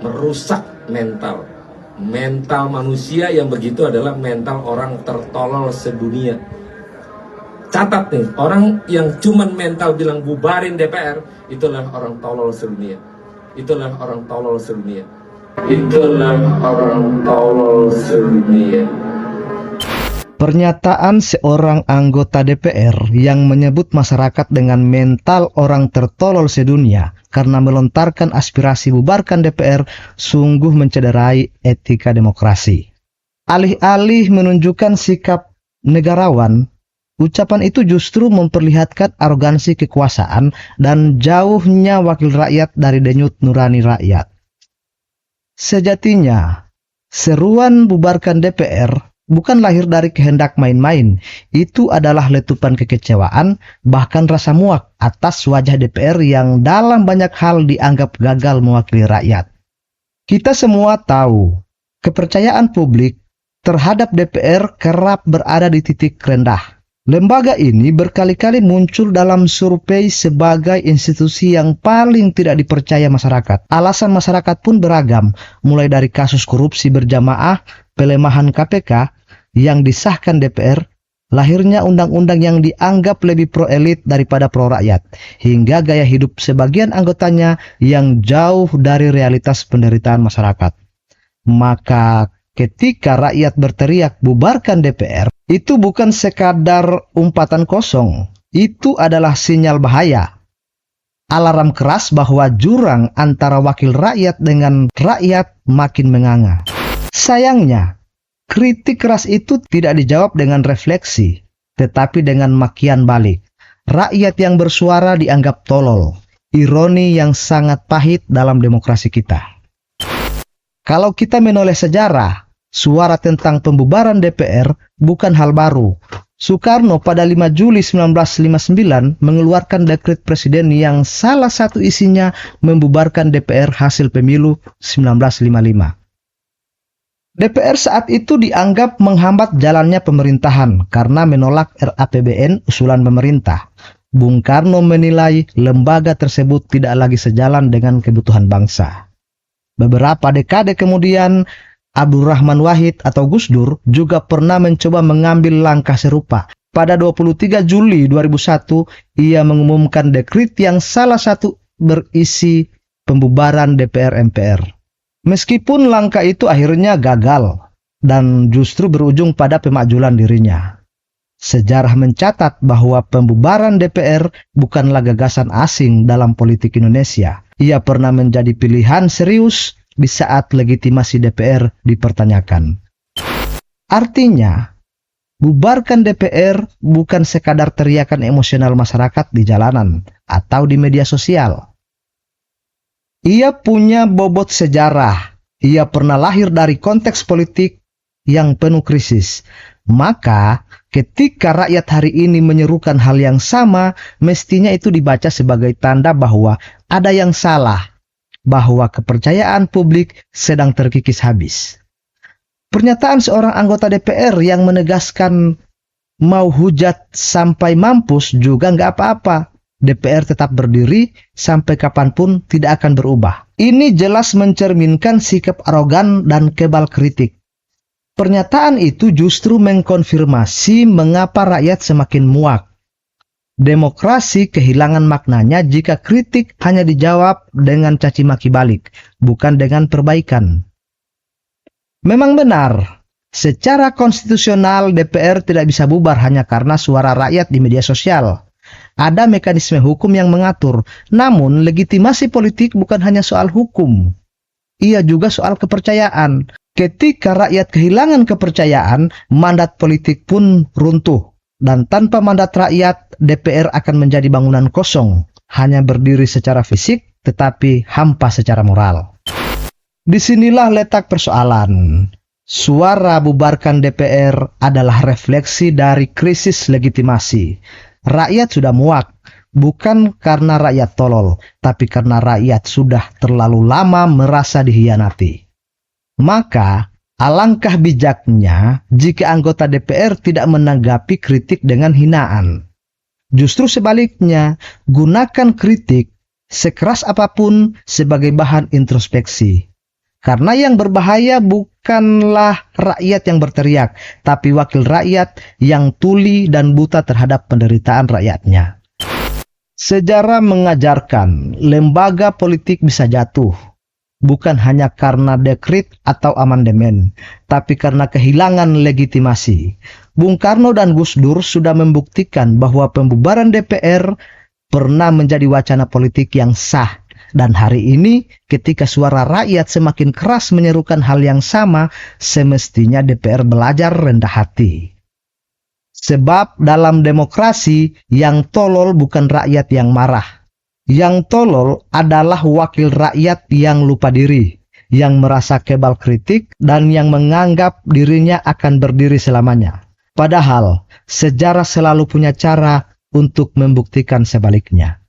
merusak mental. Mental manusia yang begitu adalah mental orang tertolol sedunia. Catat nih, orang yang cuman mental bilang bubarin DPR, itulah orang tolol sedunia. Itulah orang tolol sedunia. Itulah orang tolol sedunia. Pernyataan seorang anggota DPR yang menyebut masyarakat dengan mental orang tertolol sedunia karena melontarkan aspirasi bubarkan DPR sungguh mencederai etika demokrasi. Alih-alih menunjukkan sikap negarawan, ucapan itu justru memperlihatkan arogansi kekuasaan dan jauhnya wakil rakyat dari denyut nurani rakyat. Sejatinya, seruan bubarkan DPR bukan lahir dari kehendak main-main. Itu adalah letupan kekecewaan, bahkan rasa muak atas wajah DPR yang dalam banyak hal dianggap gagal mewakili rakyat. Kita semua tahu, kepercayaan publik terhadap DPR kerap berada di titik rendah. Lembaga ini berkali-kali muncul dalam survei sebagai institusi yang paling tidak dipercaya masyarakat. Alasan masyarakat pun beragam, mulai dari kasus korupsi berjamaah, pelemahan KPK yang disahkan DPR, lahirnya undang-undang yang dianggap lebih pro-elit daripada pro-rakyat, hingga gaya hidup sebagian anggotanya yang jauh dari realitas penderitaan masyarakat. Maka ketika rakyat berteriak bubarkan DPR, itu bukan sekadar umpatan kosong, itu adalah sinyal bahaya. Alarm keras bahwa jurang antara wakil rakyat dengan rakyat makin menganga. Sayangnya, kritik keras itu tidak dijawab dengan refleksi, tetapi dengan makian balik. Rakyat yang bersuara dianggap tolol, ironi yang sangat pahit dalam demokrasi kita. Kalau kita menoleh sejarah, suara tentang pembubaran DPR bukan hal baru. Soekarno pada 5 Juli 1959 mengeluarkan dekret presiden yang salah satu isinya membubarkan DPR hasil pemilu 1955. DPR saat itu dianggap menghambat jalannya pemerintahan karena menolak RAPBN usulan pemerintah. Bung Karno menilai lembaga tersebut tidak lagi sejalan dengan kebutuhan bangsa. Beberapa dekade kemudian, Abdurrahman Wahid atau Gus Dur juga pernah mencoba mengambil langkah serupa. Pada 23 Juli 2001, ia mengumumkan dekret yang salah satu berisi pembubaran DPR MPR. Meskipun langkah itu akhirnya gagal dan justru berujung pada pemakzulan dirinya. Sejarah mencatat bahwa pembubaran DPR bukanlah gagasan asing dalam politik Indonesia. Ia pernah menjadi pilihan serius di saat legitimasi DPR dipertanyakan. Artinya, bubarkan DPR bukan sekadar teriakan emosional masyarakat di jalanan atau di media sosial. Ia punya bobot sejarah. Ia pernah lahir dari konteks politik yang penuh krisis. Maka, ketika rakyat hari ini menyerukan hal yang sama, mestinya itu dibaca sebagai tanda bahwa ada yang salah, bahwa kepercayaan publik sedang terkikis habis. Pernyataan seorang anggota DPR yang menegaskan mau hujat sampai mampus juga nggak apa-apa. DPR tetap berdiri sampai kapanpun tidak akan berubah. Ini jelas mencerminkan sikap arogan dan kebal kritik. Pernyataan itu justru mengkonfirmasi mengapa rakyat semakin muak. Demokrasi kehilangan maknanya jika kritik hanya dijawab dengan caci maki balik, bukan dengan perbaikan. Memang benar, secara konstitusional DPR tidak bisa bubar hanya karena suara rakyat di media sosial. Ada mekanisme hukum yang mengatur, namun legitimasi politik bukan hanya soal hukum. Ia juga soal kepercayaan. Ketika rakyat kehilangan kepercayaan, mandat politik pun runtuh. Dan tanpa mandat rakyat, DPR akan menjadi bangunan kosong, hanya berdiri secara fisik, tetapi hampa secara moral. Disinilah letak persoalan. Suara bubarkan DPR adalah refleksi dari krisis legitimasi. Rakyat sudah muak, bukan karena rakyat tolol, tapi karena rakyat sudah terlalu lama merasa dihianati. Maka, alangkah bijaknya jika anggota DPR tidak menanggapi kritik dengan hinaan. Justru sebaliknya, gunakan kritik sekeras apapun sebagai bahan introspeksi. Karena yang berbahaya bukanlah rakyat yang berteriak, tapi wakil rakyat yang tuli dan buta terhadap penderitaan rakyatnya. Sejarah mengajarkan lembaga politik bisa jatuh, bukan hanya karena dekret atau amandemen, tapi karena kehilangan legitimasi. Bung Karno dan Gus Dur sudah membuktikan bahwa pembubaran DPR pernah menjadi wacana politik yang sah. Dan hari ini, ketika suara rakyat semakin keras menyerukan hal yang sama, semestinya DPR belajar rendah hati. Sebab dalam demokrasi, yang tolol bukan rakyat yang marah. Yang tolol adalah wakil rakyat yang lupa diri, yang merasa kebal kritik, dan yang menganggap dirinya akan berdiri selamanya. Padahal, sejarah selalu punya cara untuk membuktikan sebaliknya.